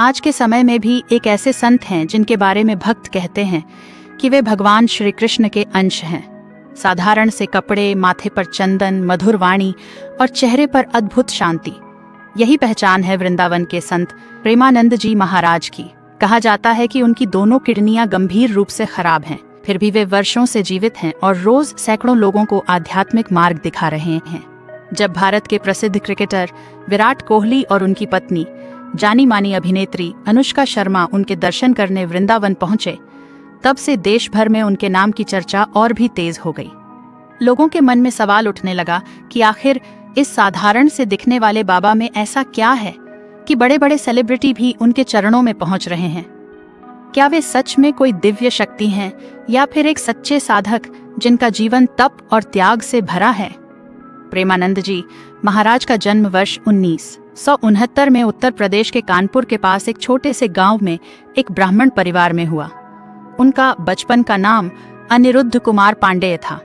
आज के समय में भी एक ऐसे संत हैं जिनके बारे में भक्त कहते हैं कि वे भगवान श्री कृष्ण के अंश हैं। साधारण से कपड़े, माथे पर चंदन, मधुर वाणी और चेहरे पर अद्भुत शांति, यही पहचान है वृंदावन के संत प्रेमानंद जी महाराज की। कहा जाता है कि उनकी दोनों किडनियां गंभीर रूप से खराब हैं, फिर भी वे वर्षों से जीवित हैं और रोज सैकड़ों लोगों को आध्यात्मिक मार्ग दिखा रहे हैं। जब भारत के प्रसिद्ध क्रिकेटर विराट कोहली और उनकी पत्नी जानी मानी अभिनेत्री अनुष्का शर्मा उनके दर्शन करने वृंदावन पहुंचे, तब से देश भर में उनके नाम की चर्चा और भी तेज हो गई। लोगों के मन में सवाल उठने लगा कि आखिर इस साधारण से दिखने वाले बाबा में ऐसा क्या है कि बड़े बड़े सेलिब्रिटी भी उनके चरणों में पहुंच रहे हैं। क्या वे सच में कोई दिव्य शक्ति हैं या फिर एक सच्चे साधक जिनका जीवन तप और त्याग से भरा है? प्रेमानंद जी महाराज का जन्म वर्ष 1969 में उत्तर प्रदेश के कानपुर के पास एक छोटे से गांव में एक ब्राह्मण परिवार में हुआ। उनका बचपन का नाम अनिरुद्ध कुमार पांडेय था।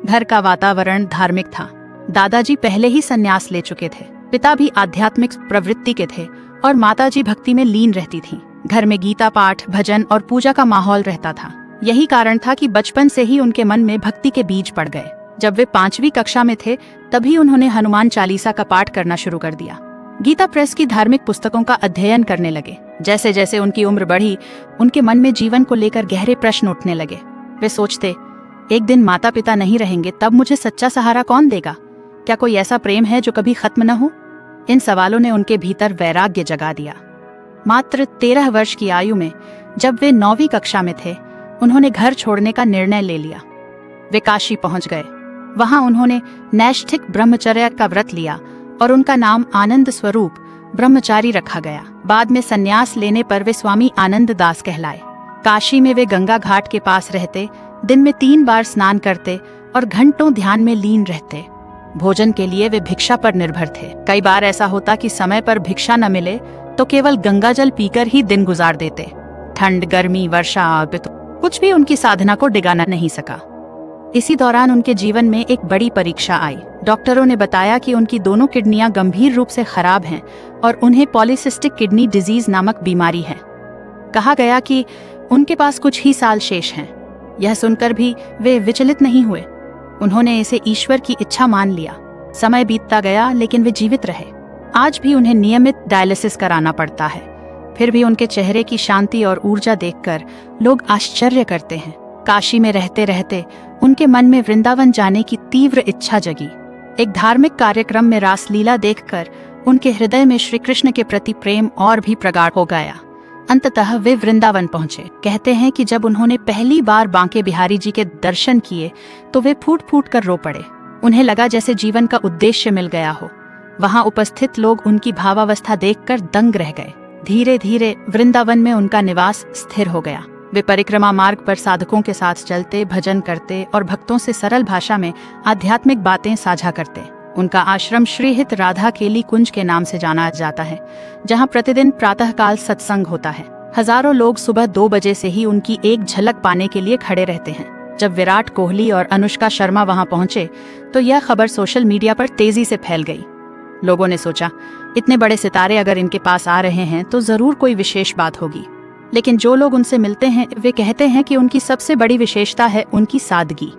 घर का वातावरण धार्मिक था। दादाजी पहले ही संन्यास ले चुके थे, पिता भी आध्यात्मिक प्रवृत्ति के थे और माताजी भक्ति में लीन रहती थीं। घर में गीता पाठ, भजन और पूजा का माहौल रहता था। यही कारण था कि बचपन से ही उनके मन में भक्ति के बीज पड़ गए। जब वे 5वीं कक्षा में थे तभी उन्होंने हनुमान चालीसा का पाठ करना शुरू कर दिया। गीता प्रेस की धार्मिक पुस्तकों का अध्ययन करने लगे। जैसे जैसे उनकी उम्र बढ़ी, उनके मन में जीवन को लेकर गहरे प्रश्न उठने लगे। वे सोचते, एक दिन माता पिता नहीं रहेंगे, तब मुझे सच्चा सहारा कौन देगा? क्या कोई ऐसा प्रेम है जो कभी खत्म न हो? इन सवालों ने उनके भीतर वैराग्य जगा दिया। मात्र 13 वर्ष की आयु में जब वे 9वीं कक्षा में थे, उन्होंने घर छोड़ने का निर्णय ले लिया। वे काशी पहुंच गए। वहां उन्होंने नैष्ठिक ब्रह्मचर्य का व्रत लिया और उनका नाम आनंद स्वरूप ब्रह्मचारी रखा गया। बाद में संन्यास लेने पर वे स्वामी आनंद दास कहलाए। काशी में वे गंगा घाट के पास रहते, दिन में 3 बार स्नान करते और घंटों ध्यान में लीन रहते। भोजन के लिए वे भिक्षा पर निर्भर थे। कई बार ऐसा होता कि समय पर भिक्षा न मिले तो केवल गंगा जल पीकर ही दिन गुजार देते। ठंड, गर्मी, वर्षा, कुछ भी उनकी साधना को डिगाना नहीं सका। इसी दौरान उनके जीवन में एक बड़ी परीक्षा आई। डॉक्टरों ने बताया कि उनकी दोनों किडनियां गंभीर रूप से खराब हैं और उन्हें पॉलीसिस्टिक किडनी डिजीज नामक बीमारी है। कहा गया कि उनके पास कुछ ही साल शेष हैं। यह सुनकर भी वे विचलित नहीं हुए। उन्होंने इसे ईश्वर की इच्छा मान लिया। समय बीतता गया लेकिन वे जीवित रहे। आज भी उन्हें नियमित डायलिसिस कराना पड़ता है। फिर भी उनके चेहरे की शांति और ऊर्जा देखकर लोग आश्चर्य करते हैं। काशी में रहते रहते उनके मन में वृंदावन जाने की तीव्र इच्छा जगी। एक धार्मिक कार्यक्रम में रासलीला देखकर उनके हृदय में श्री कृष्ण के प्रति प्रेम और भी प्रगाढ़ हो गया। अंततः वे वृंदावन पहुंचे। कहते हैं कि जब उन्होंने पहली बार बांके बिहारी जी के दर्शन किए तो वे फूट फूट कर रो पड़े। उन्हें लगा जैसे जीवन का उद्देश्य मिल गया हो। वहां उपस्थित लोग उनकी भावावस्था देखकर दंग रह गए। धीरे धीरे वृंदावन में उनका निवास स्थिर हो गया। वे परिक्रमा मार्ग पर साधकों के साथ चलते, भजन करते और भक्तों से सरल भाषा में आध्यात्मिक बातें साझा करते। उनका आश्रम श्रीहित राधा केली कुंज के नाम से जाना जाता है, जहां प्रतिदिन प्रातःकाल सत्संग होता है। हजारों लोग सुबह 2 बजे से ही उनकी एक झलक पाने के लिए खड़े रहते हैं। जब विराट कोहली और अनुष्का शर्मा वहां पहुंचे तो यह खबर सोशल मीडिया पर तेजी से फैल गई। लोगों ने सोचा, इतने बड़े सितारे अगर इनके पास आ रहे हैं तो जरूर कोई विशेष बात होगी। लेकिन जो लोग उनसे मिलते हैं वे कहते हैं कि उनकी सबसे बड़ी विशेषता है उनकी सादगी।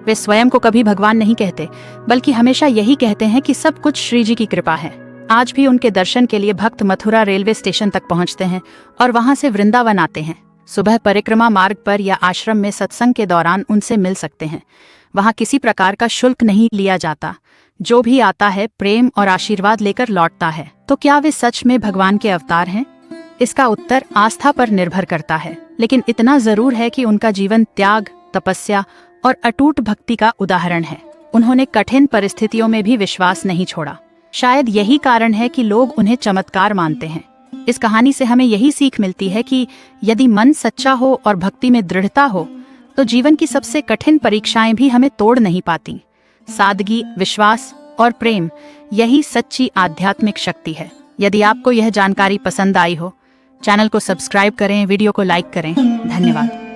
वे स्वयं को कभी भगवान नहीं कहते, बल्कि हमेशा यही कहते हैं कि सब कुछ श्री जी की कृपा है। आज भी उनके दर्शन के लिए भक्त मथुरा रेलवे स्टेशन तक पहुंचते हैं और वहां से वृंदावन आते हैं। सुबह परिक्रमा मार्ग पर या आश्रम में सत्संग के दौरान उनसे मिल सकते हैं। वहां किसी प्रकार का शुल्क नहीं लिया जाता। जो भी आता है प्रेम और आशीर्वाद लेकर लौटता है। तो क्या वे सच में भगवान के अवतार हैं? इसका उत्तर आस्था पर निर्भर करता है, लेकिन इतना जरूर है कि उनका जीवन त्याग, तपस्या और अटूट भक्ति का उदाहरण है। उन्होंने कठिन परिस्थितियों में भी विश्वास नहीं छोड़ा। शायद यही कारण है कि लोग उन्हें चमत्कार मानते हैं। इस कहानी से हमें यही सीख मिलती है कि यदि मन सच्चा हो और भक्ति में दृढ़ता हो तो जीवन की सबसे कठिन परीक्षाएं भी हमें तोड़ नहीं पाती। सादगी, विश्वास और प्रेम, यही सच्ची आध्यात्मिक शक्ति है। यदि आपको यह जानकारी पसंद आई हो, चैनल को सब्सक्राइब करें, वीडियो को लाइक करें। धन्यवाद।